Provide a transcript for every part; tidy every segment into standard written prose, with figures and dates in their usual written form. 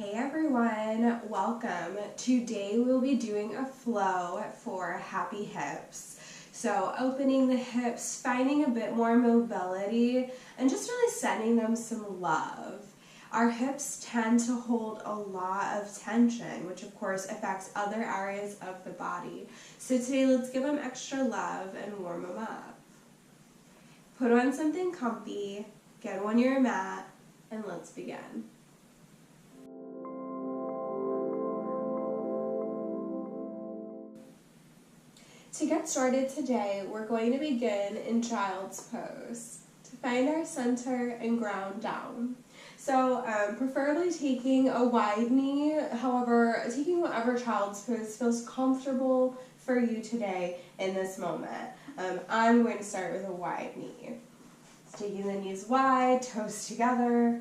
Hey everyone, welcome. Today we'll be doing a flow for happy hips. So opening the hips, finding a bit more mobility, and just really sending them some love. Our hips tend to hold a lot of tension, which of course affects other areas of the body. So today let's give them extra love and warm them up. Put on something comfy, get on your mat, and let's begin. To get started today, we're going to begin in child's pose to find our center and ground down. So preferably taking a wide knee, however, taking whatever child's pose feels comfortable for you today in this moment. I'm going to start with a wide knee. So taking the knees wide, toes together.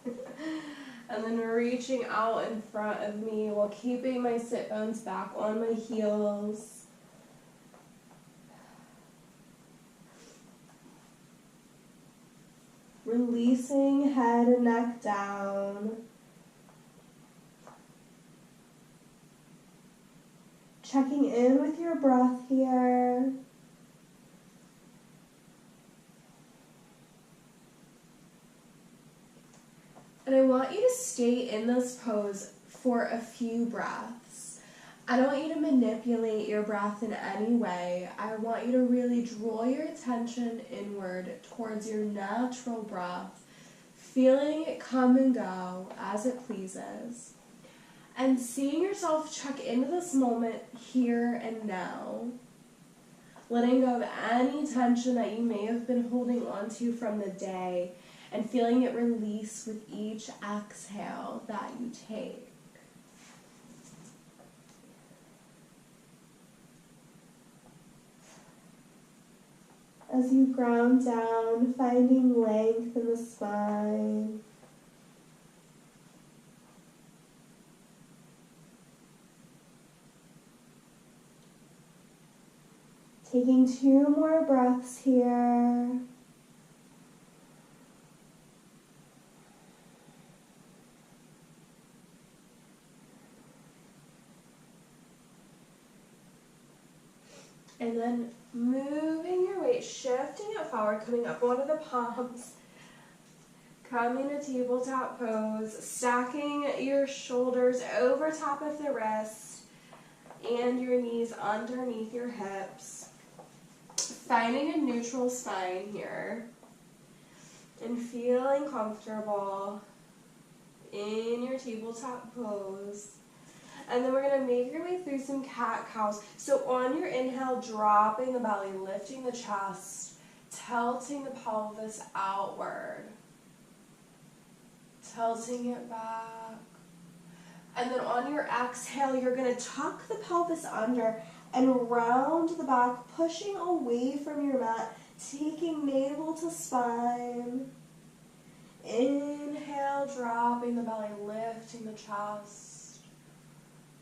And then reaching out in front of me while keeping my sit bones back on my heels. Releasing head and neck down. Checking in with your breath here. And I want you to stay in this pose for a few breaths. I don't want you to manipulate your breath in any way. I want you to really draw your attention inward towards your natural breath, feeling it come and go as it pleases, and seeing yourself check into this moment here and now, letting go of any tension that you may have been holding on to from the day, and feeling it release with each exhale that you take. As you ground down, finding length in the spine. Taking 2 more breaths here. And then moving your weight, shifting it forward, coming up onto the palms, coming to tabletop pose, stacking your shoulders over top of the wrist and your knees underneath your hips, finding a neutral spine here and feeling comfortable in your tabletop pose. And then we're going to make your way through some cat-cows. So on your inhale, dropping the belly, lifting the chest, tilting the pelvis outward, tilting it back. And then on your exhale, you're going to tuck the pelvis under and round the back, pushing away from your mat, taking navel to spine. Inhale, dropping the belly, lifting the chest.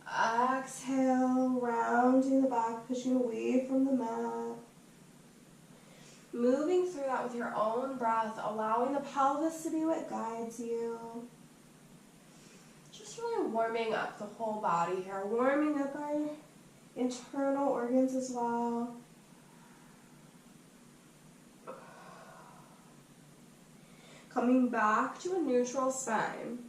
Exhale, rounding the back, pushing away from the mat. Moving through that with your own breath, allowing the pelvis to be what guides you. Just really warming up the whole body here, warming up our internal organs as well. Coming back to a neutral spine.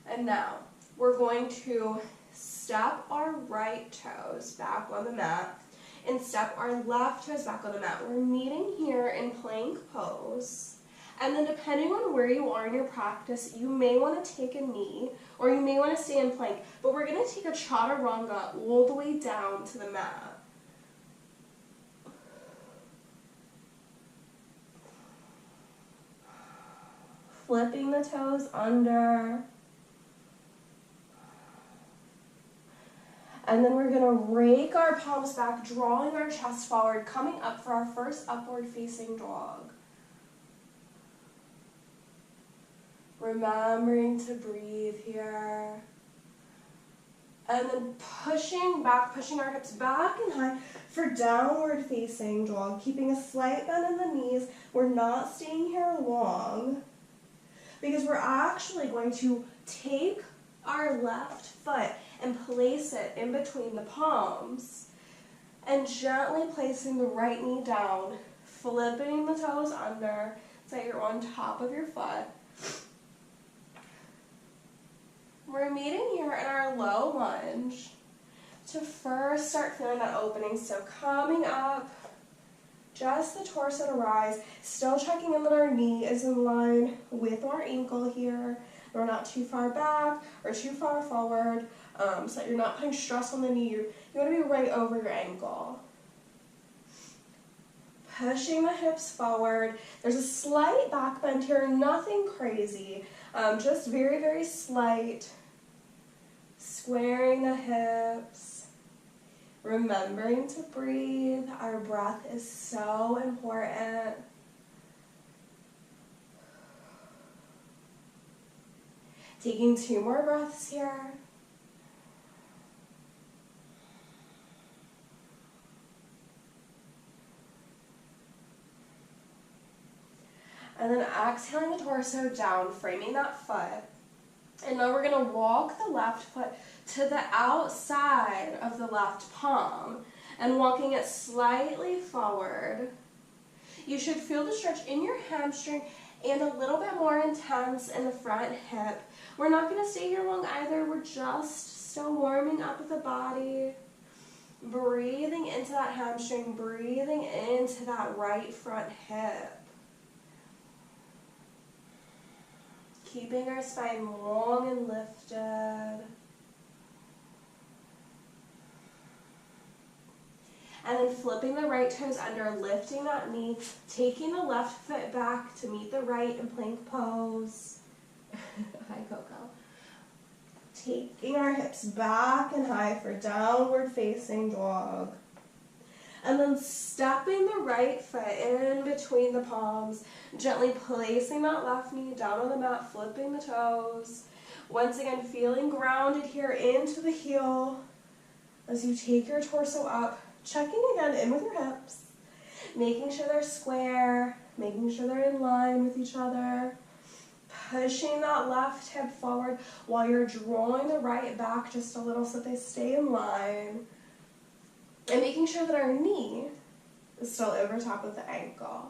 And now, we're going to step our right toes back on the mat and step our left toes back on the mat. We're meeting here in plank pose. And then depending on where you are in your practice, you may want to take a knee or you may want to stay in plank. But we're going to take a chaturanga all the way down to the mat. Flipping the toes under. And then we're going to rake our palms back, drawing our chest forward, coming up for our first upward facing dog. Remembering to breathe here. And then pushing back, pushing our hips back and high for downward facing dog, keeping a slight bend in the knees. We're not staying here long. because we're actually going to take our left foot and place it in between the palms and gently placing the right knee down, flipping the toes under so that you're on top of your foot. We're meeting here in our low lunge to first start feeling that opening. So coming up, just the torso to rise, still checking in that our knee is in line with our ankle here. We're not too far back or too far forward, so that you're not putting stress on the knee. You want to be right over your ankle. Pushing the hips forward. There's a slight back bend here, nothing crazy, just very, very slight. Squaring the hips. Remembering to breathe. Our breath is so important. Taking 2 more breaths here. And then exhaling the torso down, framing that foot. And now we're going to walk the left foot to the outside of the left palm and walking it slightly forward. You should feel the stretch in your hamstring and a little bit more intense in the front hip. We're not going to stay here long either. We're just still warming up the body. Breathing into that hamstring, breathing into that right front hip. Keeping our spine long and lifted. And then flipping the right toes under, lifting that knee, taking the left foot back to meet the right in plank pose. Hi, Coco. Taking our hips back and high for downward facing dog. And then stepping the right foot in between the palms, gently placing that left knee down on the mat, flipping the toes. Once again, feeling grounded here into the heel as you take your torso up, checking again in with your hips, making sure they're square, making sure they're in line with each other, pushing that left hip forward while you're drawing the right back just a little so that they stay in line. And making sure that our knee is still over top of the ankle.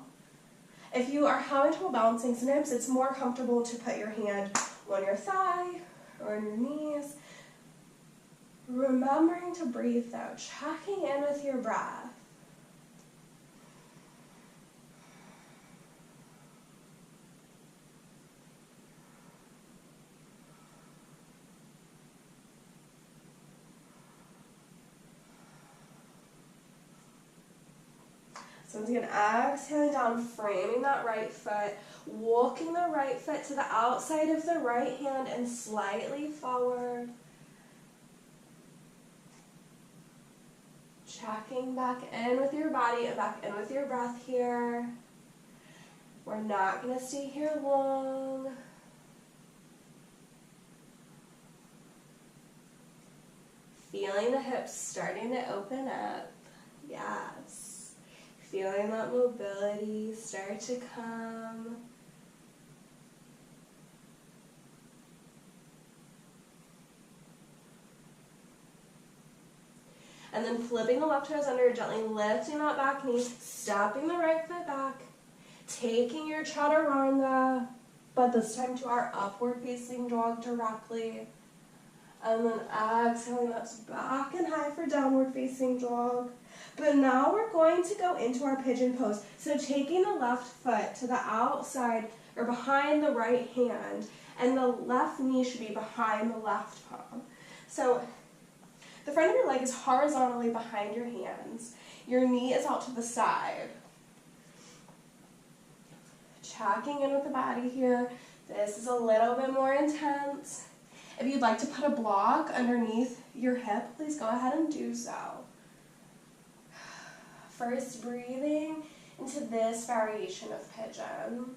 If you are having trouble balancing, sometimes it's more comfortable to put your hand on your thigh or on your knees. Remembering to breathe though, checking in with your breath. So once again, exhaling down, framing that right foot, walking the right foot to the outside of the right hand and slightly forward. Checking back in with your body and back in with your breath here. We're not going to stay here long. Feeling the hips starting to open up. Yes. Feeling that mobility start to come. And then flipping the left toes under, gently lifting that back knee, stepping the right foot back, taking your chaturanga, but this time to our upward facing dog directly. And then exhaling us back and high for downward facing dog. But now we're going to go into our pigeon pose. So taking the left foot to the outside or behind the right hand, and the left knee should be behind the left palm. So the front of your leg is horizontally behind your hands. Your knee is out to the side. Checking in with the body here. This is a little bit more intense. If you'd like to put a block underneath your hip, please go ahead and do so. First, breathing into this variation of pigeon.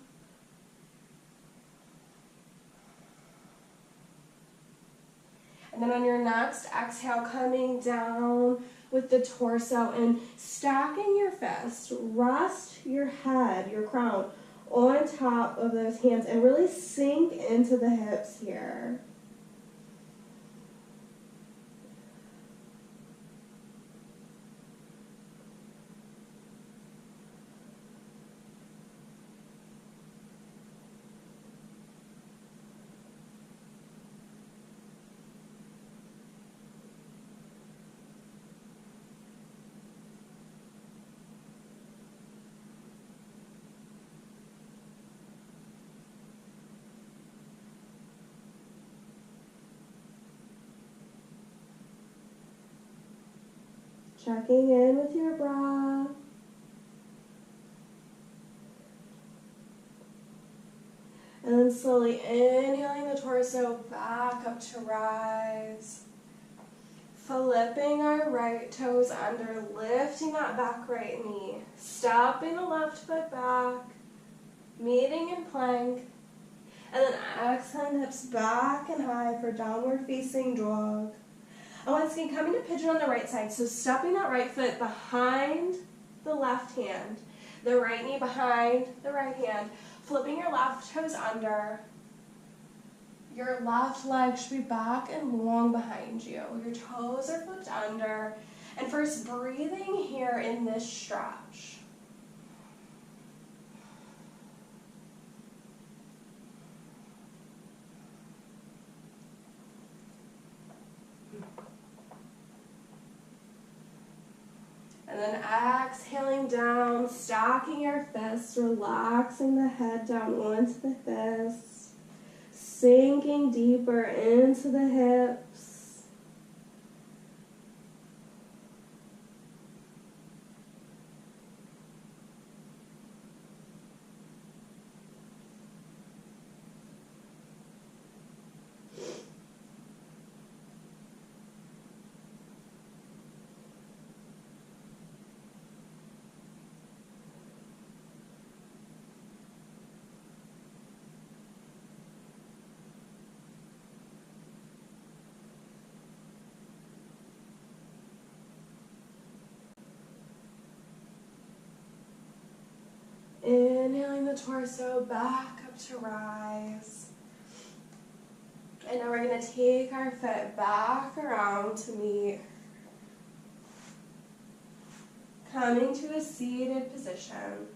And then on your next exhale, coming down with the torso and stacking your fists. Rest your head, your crown, on top of those hands and really sink into the hips here. Checking in with your breath. And then slowly inhaling the torso back up to rise. Flipping our right toes under, lifting that back right knee. Stepping the left foot back. Meeting in plank. And then exhaling hips back and high for downward facing dog. And once again, coming to pigeon on the right side. So stepping that right foot behind the left hand. The right knee behind the right hand. Flipping your left toes under. Your left leg should be back and long behind you. Your toes are flipped under. And first, breathing here in this stretch. And then exhaling down, stacking your fists, relaxing the head down onto the fists, sinking deeper into the hips. Inhaling the torso back up to rise. And now we're going to take our foot back around to meet. Coming to a seated position.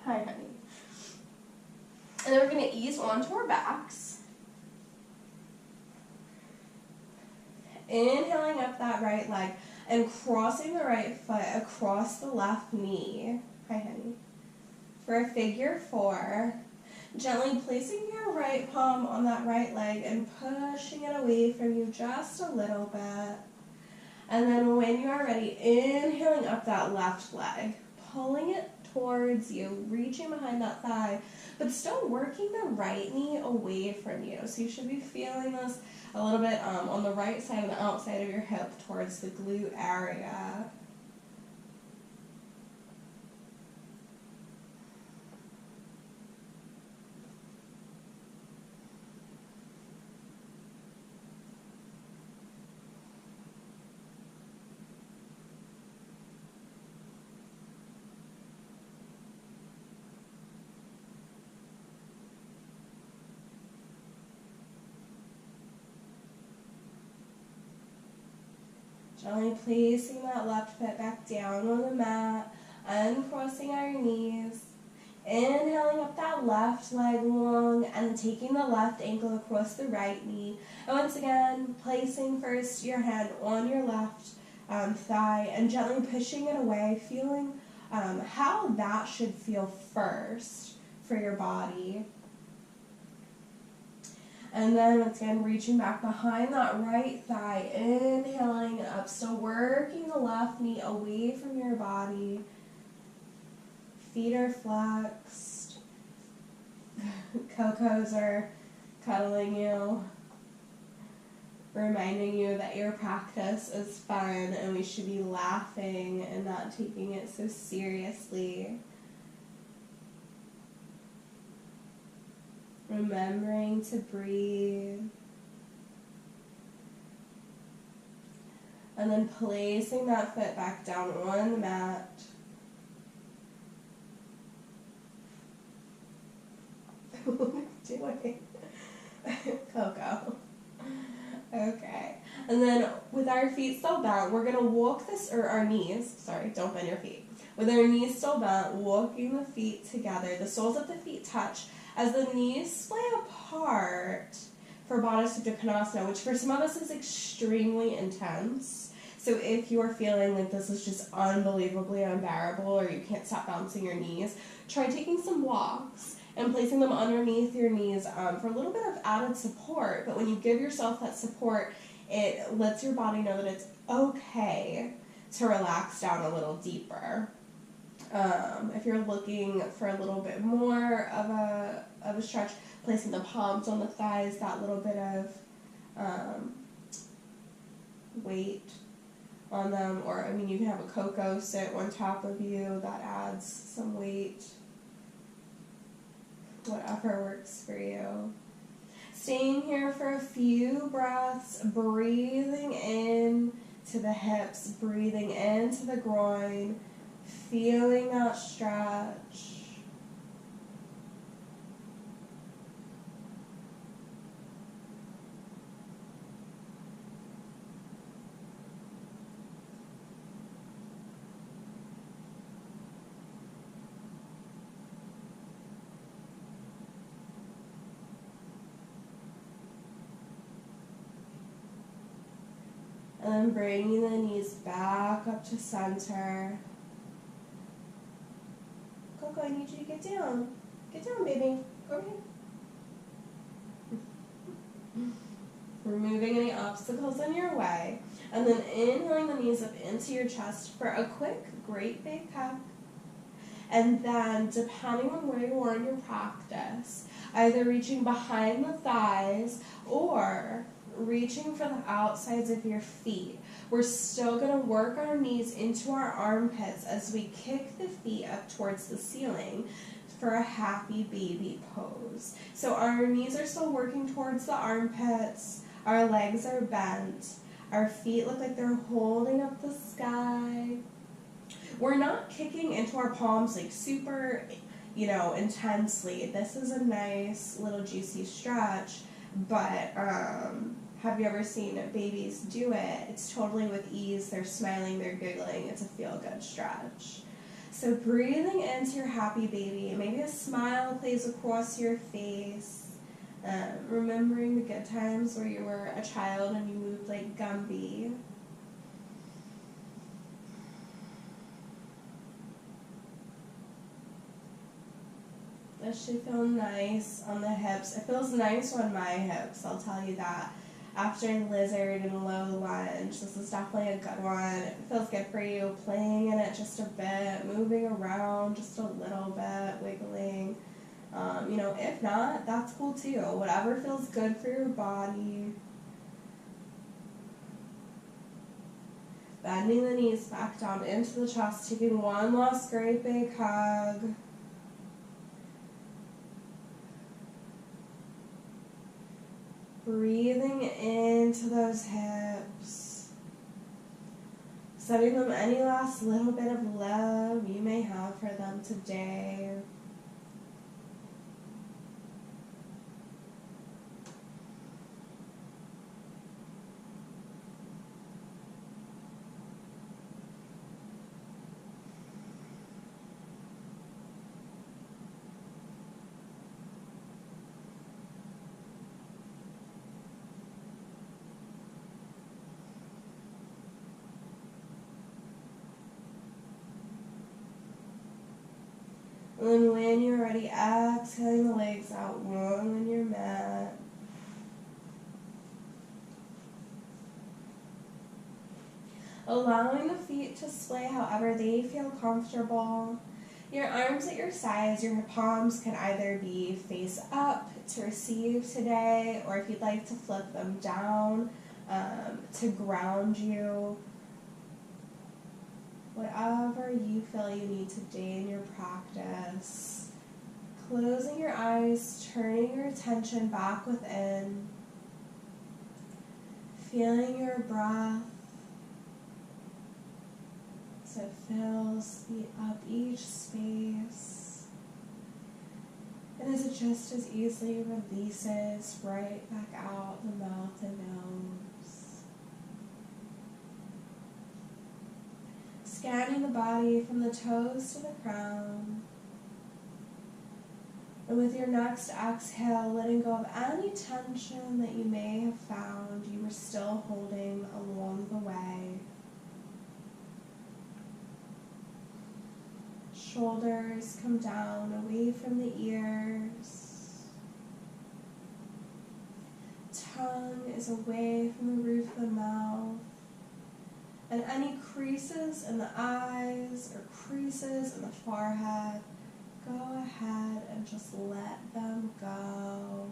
Hi, honey. And then we're going to ease onto our backs. Inhaling up that right leg and crossing the right foot across the left knee. Hi, honey. For a figure four, gently placing your right palm on that right leg and pushing it away from you just a little bit. And then when you are ready, inhaling up that left leg, pulling it towards you, reaching behind that thigh, but still working the right knee away from you. So you should be feeling this a little bit on the right side and the outside of your hip towards the glute area. Gently placing that left foot back down on the mat, uncrossing our knees, inhaling up that left leg long and taking the left ankle across the right knee. And once again, placing first your hand on your left thigh and gently pushing it away, feeling how that should feel first for your body. And then once again, reaching back behind that right thigh, inhaling up, still working the left knee away from your body. Feet are flexed. Cocos are cuddling you, reminding you that your practice is fun and we should be laughing and not taking it so seriously. Remembering to breathe. And then placing that foot back down on the mat. doing? Coco. Okay. And then with our feet still bent, we're going to walk this, or our knees, sorry, don't bend your feet. With our knees still bent, walking the feet together, the soles of the feet touch as the knees splay apart for Baddha Supta Konasana, which for some of us is extremely intense. So if you're feeling like this is just unbelievably unbearable or you can't stop bouncing your knees, try taking some walks and placing them underneath your knees for a little bit of added support. But when you give yourself that support, it lets your body know that it's okay to relax down a little deeper. If you're looking for a little bit more of a stretch, placing the palms on the thighs, that little bit of weight on them, or I mean you can have a Coco sit on top of you, that adds some weight, whatever works for you. Staying here for a few breaths, breathing in to the hips, breathing into the groin, feeling that stretch. And then bringing the knees back up to center. Coco, I need you to get down. Get down, baby. Over here. Removing any obstacles in your way. And then inhaling the knees up into your chest for a quick, great big hug. And then, depending on where you are in your practice, either reaching behind the thighs or reaching for the outsides of your feet. We're still going to work our knees into our armpits as we kick the feet up towards the ceiling for a happy baby pose. So our knees are still working towards the armpits, our legs are bent, our feet look like they're holding up the sky. We're not kicking into our palms like super, intensely. This is a nice little juicy stretch, but have you ever seen babies do it? It's totally with ease. They're smiling, they're giggling. It's a feel-good stretch. So breathing into your happy baby. Maybe a smile plays across your face. Remembering the good times where you were a child and you moved like Gumby. This should feel nice on the hips. It feels nice on my hips, I'll tell you that. After lizard and low lunge, this is definitely a good one. It feels good for you, playing in it just a bit, moving around just a little bit, wiggling. If not, that's cool too. Whatever feels good for your body. Bending the knees back down into the chest, taking one last great big hug. Breathing into those hips, sending them any last little bit of love you may have for them today. And then when you're ready, exhaling the legs out long on your mat. Allowing the feet to splay however they feel comfortable. Your arms at your sides, your palms can either be face up to receive today, or if you'd like to flip them down to ground you. Whatever you feel you need today in your practice. Closing your eyes, turning your attention back within. Feeling your breath as it fills up each space. And as it just as easily releases right back out the mouth and nose. Scanning the body from the toes to the crown. And with your next exhale, letting go of any tension that you may have found you were still holding along the way. Shoulders come down away from the ears. Tongue is away from the roof of the mouth. And any creases in the eyes or creases in the forehead, go ahead and just let them go.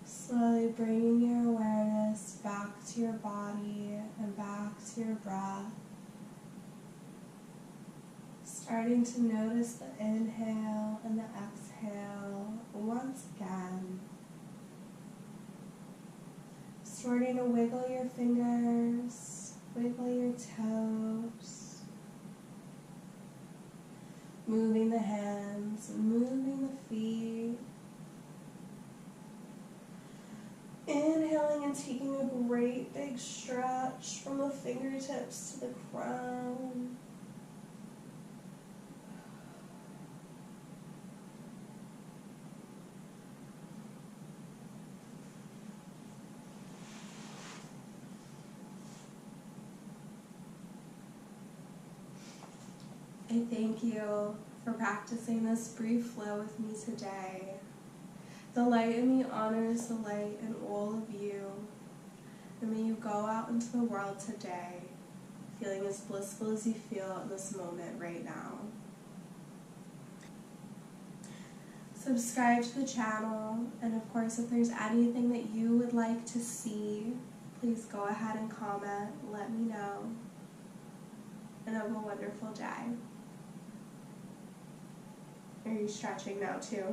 Slowly bringing your awareness back to your body and back to your breath. Starting to notice the inhale and the exhale once again. Starting to wiggle your fingers, wiggle your toes. Moving the hands, moving the feet. Inhaling and taking a great big stretch from the fingertips to the crown. I thank you for practicing this brief flow with me today. The light in me honors the light in all of you. And may you go out into the world today feeling as blissful as you feel in this moment right now. Subscribe to the channel, and of course if there's anything that you would like to see, please go ahead and comment, let me know. And have a wonderful day. Are you stretching now too?